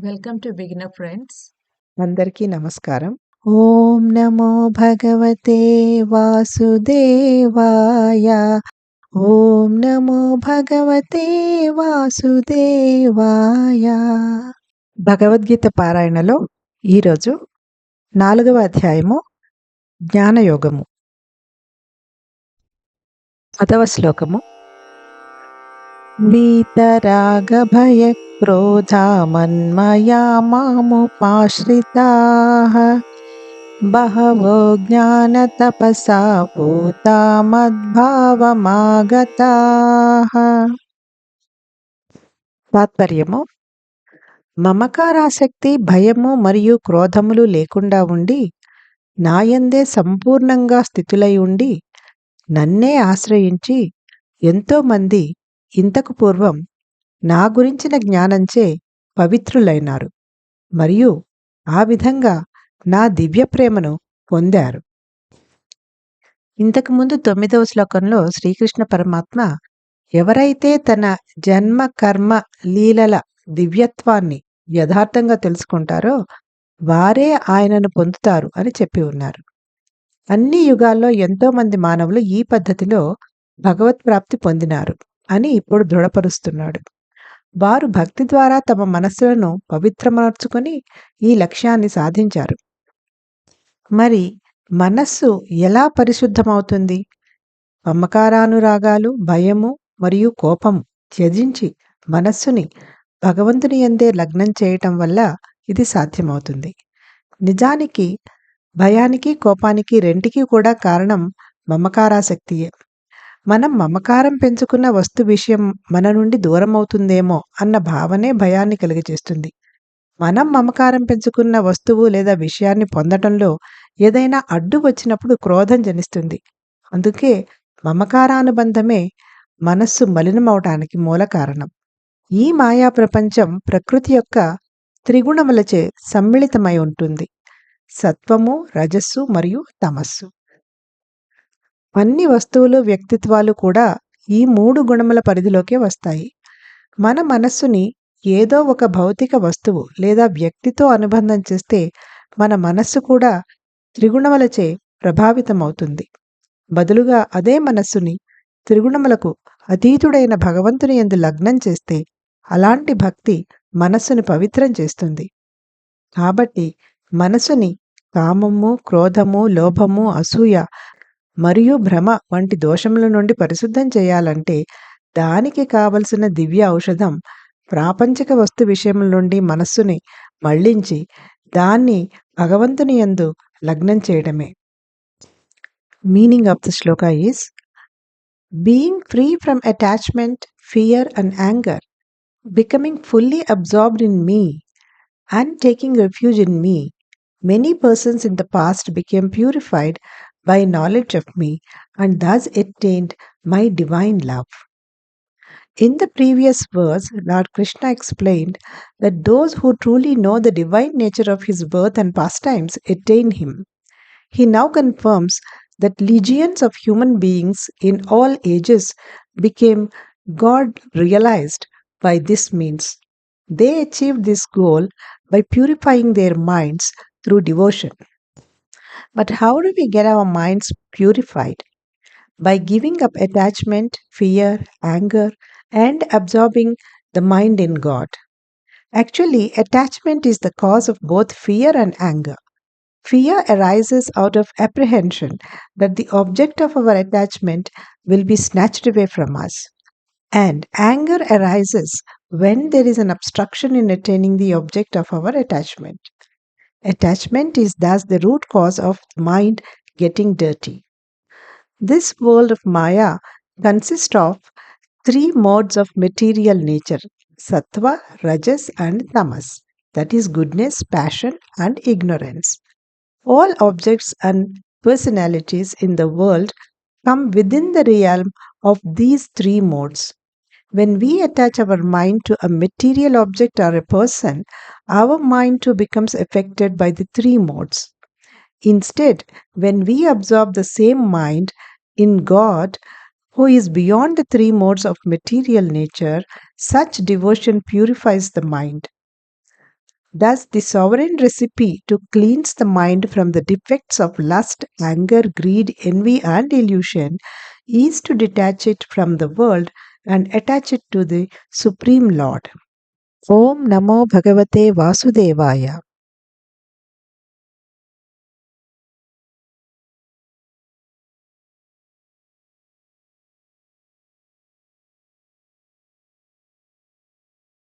Welcome to beginner friends. అందరికీ నమస్కారం. ఓం నమో భగవతే వాసుదేవాయ. ఓం నమో భగవతే వాసుదేవాయ. భగవద్గీత పారాయణలో ఈరోజు 4వ అధ్యాయము జ్ఞానయోగము. 10వ శ్లోకము. వీతరాగ భయ క్రోధామన్మయా మాముపాశ్రితాః బహవో జ్ఞానతపసా పూతా మద్భావమాగతాః. తాత్పర్యము: మమకారాసక్తి, భయము మరియు క్రోధములు లేకుండా ఉండి నాయందే సంపూర్ణంగా స్థితులై ఉండి నన్నే ఆశ్రయించి ఎంతోమంది ఇంతకు పూర్వం నా గురించిన జ్ఞానంచే పవిత్రులైనారు మరియు ఆ విధంగా నా దివ్య ప్రేమను పొందారు. ఇంతకుముందు 9వ శ్లోకంలో శ్రీకృష్ణ పరమాత్మ ఎవరైతే తన జన్మ కర్మ లీలల దివ్యత్వాన్ని యథార్థంగా తెలుసుకుంటారో వారే ఆయనను పొందుతారు అని చెప్పి ఉన్నారు. అన్ని యుగాల్లో ఎంతో మంది మానవులు ఈ పద్ధతిలో భగవత్ ప్రాప్తి పొందినారు అని ఇప్పుడు దృఢపరుస్తున్నాడు. వారు భక్తి ద్వారా తమ మనస్సులను పవిత్రమర్చుకొని ఈ లక్ష్యాన్ని సాధించారు. మరి మనస్సు ఎలా పరిశుద్ధమవుతుంది? మమకారానురాగాలు, భయము మరియు కోపము త్యజించి మనస్సుని భగవంతుని యందే లగ్నం చేయటం వల్ల ఇది సాధ్యమవుతుంది. నిజానికి భయానికి, కోపానికి రెంటికి కూడా కారణం మమకారాసక్తియే. మనం మమకారం పెంచుకున్న వస్తు విషయం మన నుండి దూరమవుతుందేమో అన్న భావనే భయాన్ని కలిగజేస్తుంది. మనం మమకారం పెంచుకున్న వస్తువు లేదా విషయాన్ని పొందటంలో ఏదైనా అడ్డు వచ్చినప్పుడు క్రోధం జనిస్తుంది. అందుకే మమకారానుబంధమే మనస్సు మలినమవటానికి మూల కారణం. ఈ మాయా ప్రపంచం ప్రకృతి యొక్క త్రిగుణములచే సమ్మిళితమై ఉంటుంది: సత్వము, రజస్సు మరియు తమస్సు. అన్ని వస్తువులు, వ్యక్తిత్వాలు కూడా ఈ 3 గుణముల పరిధిలోకే వస్తాయి. మన మనస్సుని ఏదో ఒక భౌతిక వస్తువు లేదా వ్యక్తితో అనుబంధం చేస్తే మన మనస్సు కూడా త్రిగుణములచే ప్రభావితమవుతుంది. బదులుగా అదే మనస్సుని త్రిగుణములకు అతీతుడైన భగవంతుని యందు లగ్నం చేస్తే అలాంటి భక్తి మనస్సుని పవిత్రం చేస్తుంది. కాబట్టి మనసుని కామము, క్రోధము, లోభము, అసూయ మరియు భ్రమ వంటి దోషముల నుండి పరిశుద్ధం చేయాలంటే దానికి కావలసిన దివ్య ఔషధం ప్రాపంచిక వస్తు విషయముల నుండి మనస్సుని మళ్లించి దాన్ని భగవంతుని యందు లగ్నం చేయడమే. Meaning of the Shloka is: being free from attachment, fear and anger, becoming fully absorbed in me and taking refuge in me, many persons in the past became purified by knowledge of me and thus attained my divine love. In the previous verse, Lord Krishna explained that those who truly know the divine nature of his birth and pastimes attain him. He now confirms that legions of human beings in all ages became God realized by this means. They achieved this goal by purifying their minds through devotion. But how do we get our minds purified? By giving up attachment, fear, anger, and absorbing the mind in God. Actually, attachment is the cause of both fear and anger. Fear arises out of apprehension that the object of our attachment will be snatched away from us. And anger arises when there is an obstruction in attaining the object of our attachment. Attachment is thus the root cause of the mind getting dirty. This world of Maya consists of 3 modes of material nature: sattva, rajas, and tamas, that is goodness, passion, and ignorance. All objects and personalities in the world come within the realm of these 3 modes. When we attach our mind to a material object or a person, our mind too becomes affected by the 3 modes. Instead, when we absorb the same mind in God, who is beyond the 3 modes of material nature, such devotion purifies the mind. Thus, the sovereign recipe to cleanse the mind from the defects of lust, anger, greed, envy, and illusion is to detach it from the world and attach it to the Supreme Lord. Om Namo Bhagavate Vasudevaya.